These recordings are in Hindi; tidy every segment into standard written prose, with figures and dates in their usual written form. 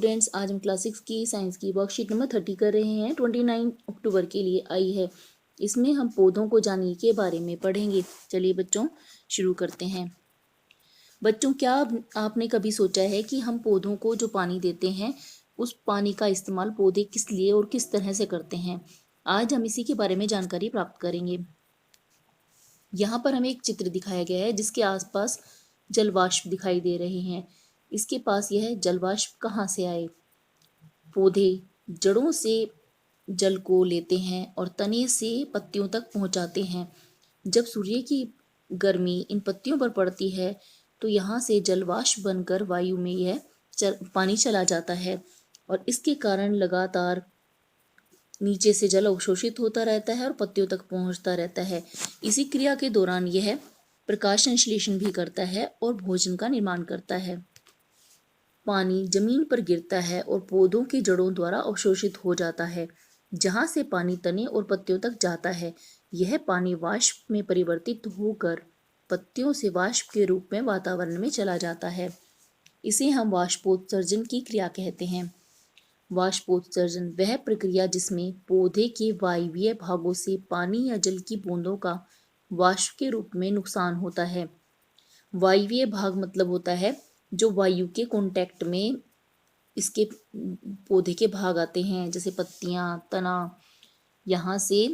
स्टूडेंट्स, आज हम क्लास 6 की साइंस की वर्कशीट नंबर 30 कर रहे हैं। 29 अक्टूबर के लिए आई है। इसमें हम पौधों को जानने के बारे में पढ़ेंगे। चलिए बच्चों शुरू करते हैं। बच्चों, क्या आपने कभी सोचा है कि हम पौधों को जो पानी देते हैं उस पानी का इस्तेमाल पौधे किस लिए और किस तरह से करते हैं? आज हम इसी के बारे में जानकारी प्राप्त करेंगे। यहाँ पर हमें एक चित्र दिखाया गया है जिसके आसपास जलवाष्प दिखाई दे रहे हैं। इसके पास यह जलवाष्प कहाँ से आए? पौधे जड़ों से जल को लेते हैं और तने से पत्तियों तक पहुंचाते हैं। जब सूर्य की गर्मी इन पत्तियों पर पड़ती है तो यहाँ से जलवाष्प बनकर वायु में यह पानी चला जाता है और इसके कारण लगातार नीचे से जल अवशोषित होता रहता है और पत्तियों तक पहुंचता रहता है। इसी क्रिया के दौरान यह प्रकाश संश्लेषण भी करता है और भोजन का निर्माण करता है। पानी जमीन पर गिरता है और पौधों की जड़ों द्वारा अवशोषित हो जाता है, जहां से पानी तने और पत्तियों तक जाता है। यह पानी वाष्प में परिवर्तित होकर पत्तियों से वाष्प के रूप में वातावरण में चला जाता है। इसे हम वाष्पोत्सर्जन की क्रिया कहते हैं। वाष्पोत्सर्जन वह प्रक्रिया जिसमें पौधे के वायवीय भागों से पानी या जल की बूंदों का वाष्प के रूप में नुकसान होता है। वायवीय भाग मतलब होता है जो वायु के कांटेक्ट में इसके पौधे के भाग आते हैं, जैसे पत्तियां, तना। यहाँ से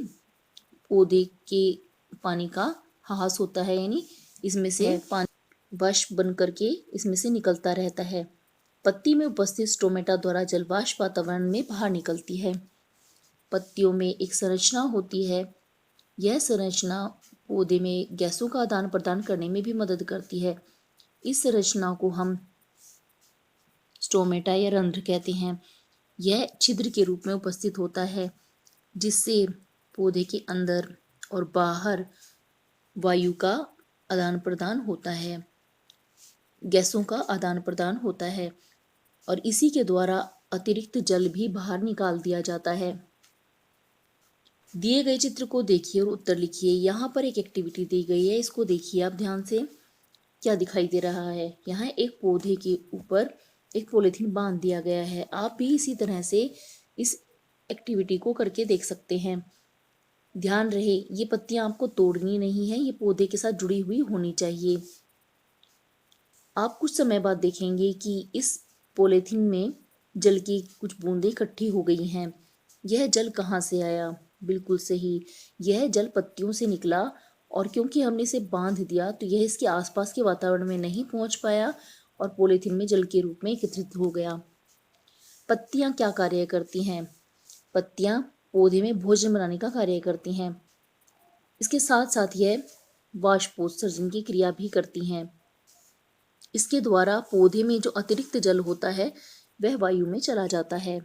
पौधे के पानी का ह्रास होता है, यानी इसमें से पानी वाष्प बन करके इसमें से निकलता रहता है। पत्ती में उपस्थित स्टोमेटा द्वारा जलवाष्प वातावरण में बाहर निकलती है। पत्तियों में एक संरचना होती है। यह संरचना पौधे में गैसों का आदान प्रदान करने में भी मदद करती है। इस संरचना को हम स्टोमेटा या रंध्र कहते हैं। यह छिद्र के रूप में उपस्थित होता है, जिससे पौधे के अंदर और बाहर वायु का आदान प्रदान होता है, गैसों का आदान प्रदान होता है और इसी के द्वारा अतिरिक्त जल भी बाहर निकाल दिया जाता है। दिए गए चित्र को देखिए और उत्तर लिखिए। यहाँ पर एक एक्टिविटी दी गई है, इसको देखिए आप ध्यान से। क्या दिखाई दे रहा है? यहाँ एक पौधे के ऊपर एक पॉलीथीन बांध दिया गया है। आप भी इसी तरह से इस एक्टिविटी को करके देख सकते हैं। ध्यान रहे, ये पत्तियां आपको तोड़नी नहीं है, ये पौधे के साथ जुड़ी हुई होनी चाहिए। आप कुछ समय बाद देखेंगे कि इस पॉलीथीन में जल की कुछ बूंदें इकट्ठी हो गई हैं। यह जल कहाँ से आया? बिल्कुल सही, यह जल पत्तियों से निकला और क्योंकि हमने इसे बांध दिया तो यह इसके आसपास के वातावरण में नहीं पहुंच पाया और पॉलीथीन में जल के रूप में एकत्रित हो गया। पत्तियां क्या कार्य करती हैं? पत्तियां पौधे में भोजन बनाने का कार्य करती हैं। इसके साथ साथ यह वाष्पोत्सर्जन की क्रिया भी करती हैं। इसके द्वारा पौधे में जो अतिरिक्त जल होता है वह वायु में चला जाता है।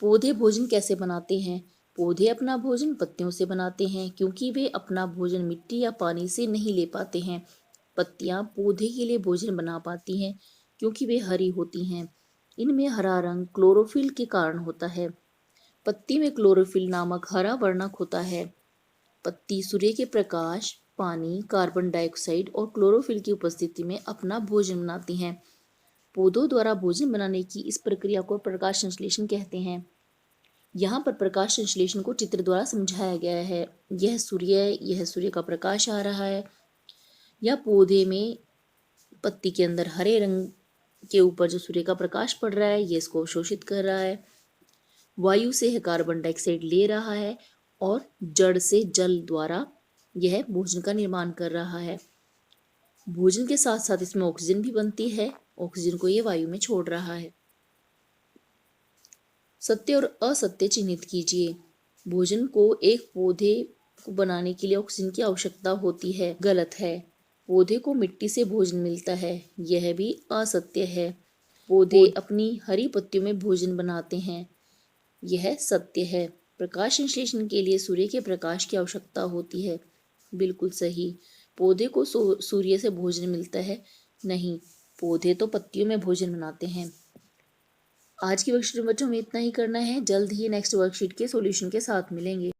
पौधे भोजन कैसे बनाते हैं? पौधे अपना भोजन पत्तियों से बनाते हैं, क्योंकि वे अपना भोजन मिट्टी या पानी से नहीं ले पाते हैं। पत्तियां पौधे के लिए भोजन बना पाती हैं क्योंकि वे हरी होती हैं। इनमें हरा रंग क्लोरोफिल के कारण होता है। पत्ती में क्लोरोफिल नामक हरा वर्णक होता है। पत्ती सूर्य के प्रकाश, पानी, कार्बन डाइऑक्साइड और क्लोरोफिल की उपस्थिति में अपना भोजन बनाती हैं। पौधों द्वारा भोजन बनाने की इस प्रक्रिया को प्रकाश संश्लेषण कहते हैं। यहाँ पर प्रकाश संश्लेषण को चित्र द्वारा समझाया गया है। यह सूर्य का प्रकाश आ रहा है। यह पौधे में पत्ती के अंदर हरे रंग के ऊपर जो सूर्य का प्रकाश पड़ रहा है, ये इसको अवशोषित कर रहा है। वायु से कार्बन डाइऑक्साइड ले रहा है और जड़ से जल द्वारा यह भोजन का निर्माण कर रहा है। भोजन के साथ साथ इसमें ऑक्सीजन भी बनती है। ऑक्सीजन को ये वायु में छोड़ रहा है। सत्य और असत्य चिन्हित कीजिए। भोजन को एक पौधे को बनाने के लिए ऑक्सीजन की आवश्यकता होती है, गलत है। पौधे को मिट्टी से भोजन मिलता है, यह भी असत्य है। पौधे अपनी हरी पत्तियों में भोजन बनाते हैं, यह सत्य है। प्रकाश संश्लेषण के लिए सूर्य के प्रकाश की आवश्यकता होती है, बिल्कुल सही। पौधे को सूर्य से भोजन मिलता है, नहीं, पौधे तो पत्तियों में भोजन बनाते हैं। आज की वर्कशीट में बच्चों में इतना ही करना है। जल्द ही नेक्स्ट वर्कशीट के सॉल्यूशन के साथ मिलेंगे।